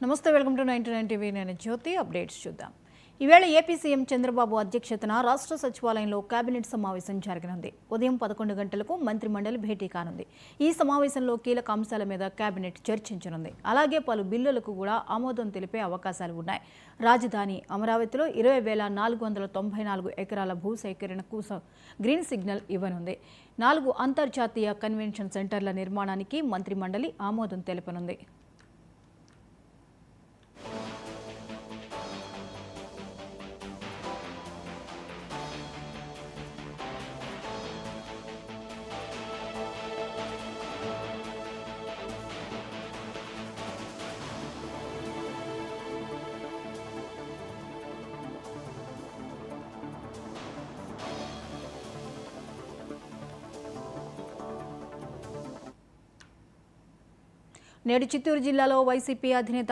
నమస్తే, welcome to 99 TV. నేను జ్యోతి. Updates చూద్దాం. ఈవేళ ఏపీ సీఎం చంద్రబాబు అధ్యక్షతన రాష్ట్ర సచివాలయంలో కేబినెట్ సమావేశం జరగనుంది. ఉదయం 11 గంటలకు మంత్రిమండలి భేటీ కానుంది. ఈ సమావేశంలో కీలక అంశాల మీద కేబినెట్ చర్చించనుంది. అలాగే పలు బిల్లులకు కూడా ఆమోదం తెలిపే అవకాశాలు ఉన్నాయి. రాజధాని అమరావతిలో 20,494 ఎకరాల భూసేకరణకు గ్రీన్ సిగ్నల్ ఇవ్వనుంది. 4 అంతర్జాతీయ కన్వెన్షన్ సెంటర్ల నిర్మాణానికి మంత్రిమండలి ఆమోదం తెలపనుంది. నేడు చిత్తూరు జిల్లాలో వైసీపీ అధినేత